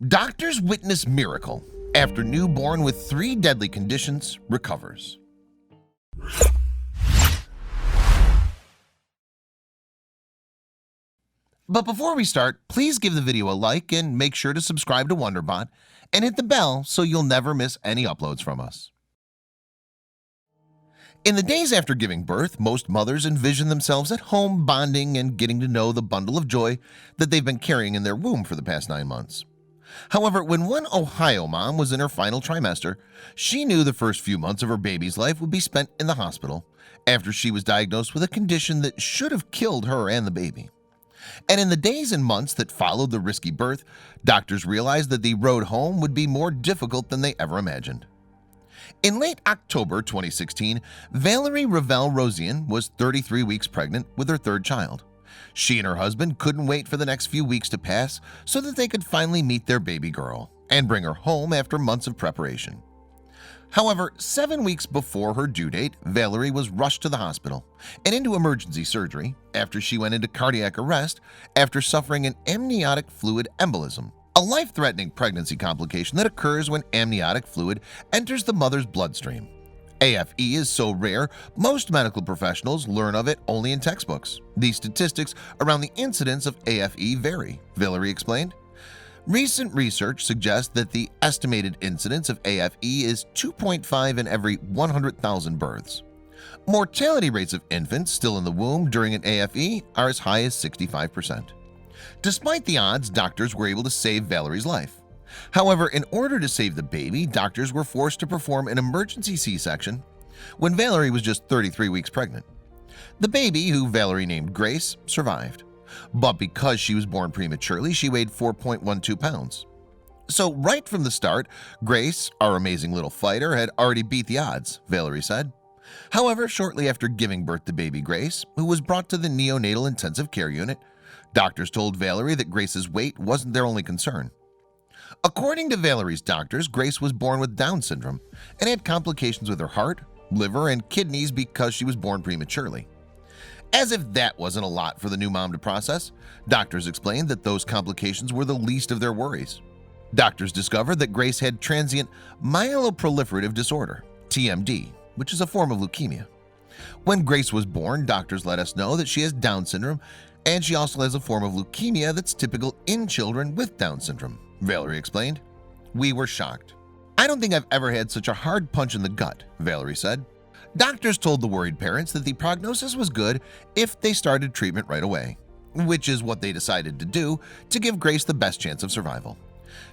Doctors witness miracle after newborn with 3 deadly conditions recovers. But before we start, please give the video a like and make sure to subscribe to Wonderbot and hit the bell so you'll never miss any uploads from us. In the days after giving birth, most mothers envision themselves at home bonding and getting to know the bundle of joy that they've been carrying in their womb for the past 9 months. However, when one Ohio mom was in her final trimester, she knew the first few months of her baby's life would be spent in the hospital after she was diagnosed with a condition that should have killed her and the baby. And in the days and months that followed the risky birth, doctors realized that the road home would be more difficult than they ever imagined. In late October 2016, Valerie Ravel Rosian was 33 weeks pregnant with her 3rd child. She and her husband couldn't wait for the next few weeks to pass so that they could finally meet their baby girl and bring her home after months of preparation. However, 7 weeks before her due date, Valerie was rushed to the hospital and into emergency surgery after she went into cardiac arrest after suffering an amniotic fluid embolism, a life-threatening pregnancy complication that occurs when amniotic fluid enters the mother's bloodstream. AFE is so rare, most medical professionals learn of it only in textbooks. The statistics around the incidence of AFE vary, Valerie explained. Recent research suggests that the estimated incidence of AFE is 2.5 in every 100,000 births. Mortality rates of infants still in the womb during an AFE are as high as 65%. Despite the odds, doctors were able to save Valerie's life. However, in order to save the baby, doctors were forced to perform an emergency C-section when Valerie was just 33 weeks pregnant. The baby, who Valerie named Grace, survived. But because she was born prematurely, she weighed 4.12 pounds. So right from the start, Grace, our amazing little fighter, had already beat the odds, Valerie said. However, shortly after giving birth to baby Grace, who was brought to the neonatal intensive care unit, doctors told Valerie that Grace's weight wasn't their only concern. According to Valerie's doctors, Grace was born with Down syndrome and had complications with her heart, liver, and kidneys because she was born prematurely. As if that wasn't a lot for the new mom to process, doctors explained that those complications were the least of their worries. Doctors discovered that Grace had transient myeloproliferative disorder, TMD, which is a form of leukemia. When Grace was born, doctors let us know that she has Down syndrome, and she also has a form of leukemia that's typical in children with Down syndrome, Valerie explained. We were shocked. I don't think I've ever had such a hard punch in the gut, Valerie said. Doctors told the worried parents that the prognosis was good if they started treatment right away, which is what they decided to do to give Grace the best chance of survival.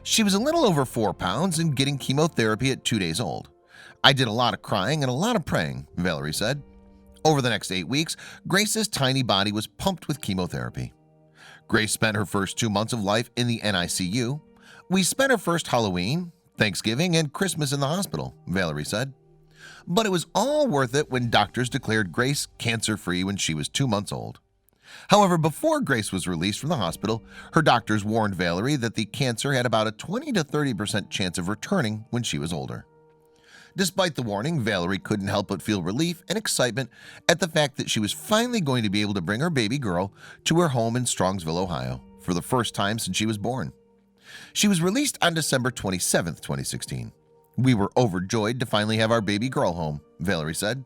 She was a little over 4 pounds and getting chemotherapy at 2 days old. I did a lot of crying and a lot of praying, Valerie said. Over the next 8 weeks, Grace's tiny body was pumped with chemotherapy. Grace spent her first 2 months of life in the NICU. We spent our first Halloween, Thanksgiving, and Christmas in the hospital, Valerie said. But it was all worth it when doctors declared Grace cancer-free when she was 2 months old. However, before Grace was released from the hospital, her doctors warned Valerie that the cancer had about a 20 to 30% chance of returning when she was older. Despite the warning, Valerie couldn't help but feel relief and excitement at the fact that she was finally going to be able to bring her baby girl to her home in Strongsville, Ohio, for the first time since she was born. She was released on December 27, 2016. We were overjoyed to finally have our baby girl home, Valerie said.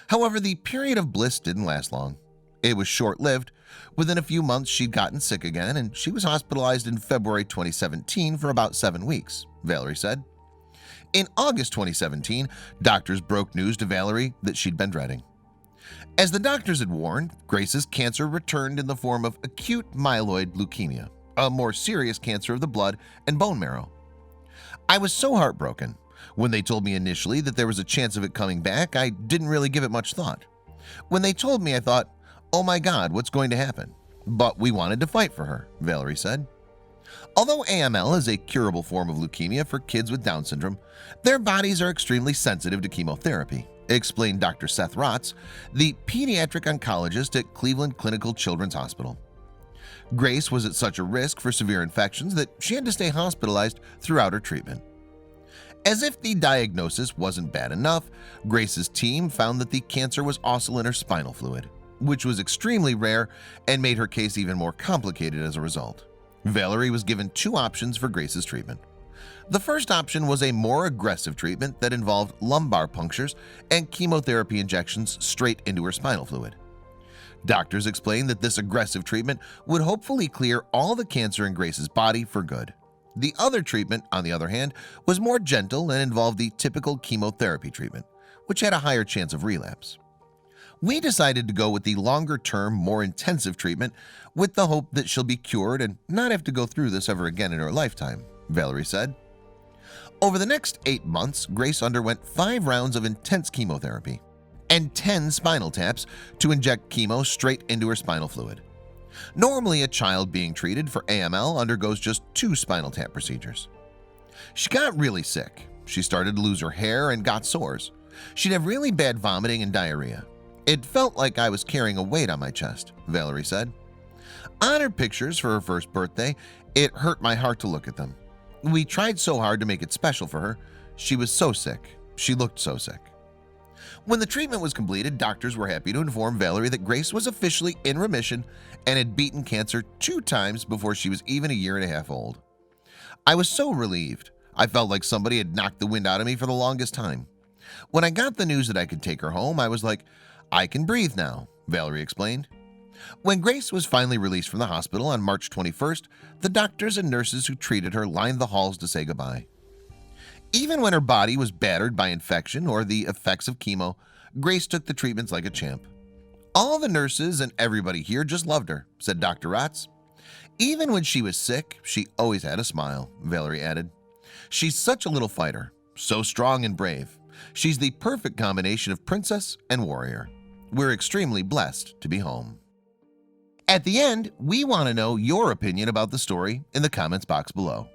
However, the period of bliss didn't last long. It was short-lived. Within a few months, she'd gotten sick again, and she was hospitalized in February 2017 for about 7 weeks, Valerie said. In August 2017, doctors broke news to Valerie that she'd been dreading. As the doctors had warned, Grace's cancer returned in the form of acute myeloid leukemia, a more serious cancer of the blood and bone marrow. I was so heartbroken. When they told me initially that there was a chance of it coming back, I didn't really give it much thought. When they told me, I thought, oh my God, what's going to happen? But we wanted to fight for her, Valerie said. Although AML is a curable form of leukemia for kids with Down syndrome, their bodies are extremely sensitive to chemotherapy, explained Dr. Seth Rotz, the pediatric oncologist at Cleveland Clinical Children's Hospital. Grace was at such a risk for severe infections that she had to stay hospitalized throughout her treatment. As if the diagnosis wasn't bad enough, Grace's team found that the cancer was also in her spinal fluid, which was extremely rare and made her case even more complicated as a result. Valerie was given two options for Grace's treatment. The first option was a more aggressive treatment that involved lumbar punctures and chemotherapy injections straight into her spinal fluid. Doctors explained that this aggressive treatment would hopefully clear all the cancer in Grace's body for good. The other treatment, on the other hand, was more gentle and involved the typical chemotherapy treatment, which had a higher chance of relapse. We decided to go with the longer-term, more intensive treatment with the hope that she'll be cured and not have to go through this ever again in her lifetime, Valerie said. Over the next 8 months, Grace underwent 5 rounds of intense chemotherapy and 10 spinal taps to inject chemo straight into her spinal fluid. Normally, a child being treated for AML undergoes just 2 spinal tap procedures. She got really sick. She started to lose her hair and got sores. She'd have really bad vomiting and diarrhea. It felt like I was carrying a weight on my chest, Valerie said. On her pictures for her first birthday, it hurt my heart to look at them. We tried so hard to make it special for her. She was so sick. She looked so sick. When the treatment was completed, doctors were happy to inform Valerie that Grace was officially in remission and had beaten cancer 2 times before she was even a year and a half old. I was so relieved. I felt like somebody had knocked the wind out of me for the longest time. When I got the news that I could take her home, I was like, I can breathe now, Valerie explained. When Grace was finally released from the hospital on March 21st, the doctors and nurses who treated her lined the halls to say goodbye. Even when her body was battered by infection or the effects of chemo, Grace took the treatments like a champ. All the nurses and everybody here just loved her, said Dr. Rotz. Even when she was sick, she always had a smile, Valerie added. She's such a little fighter, so strong and brave. She's the perfect combination of princess and warrior. We're extremely blessed to be home. At the end, we want to know your opinion about the story in the comments box below.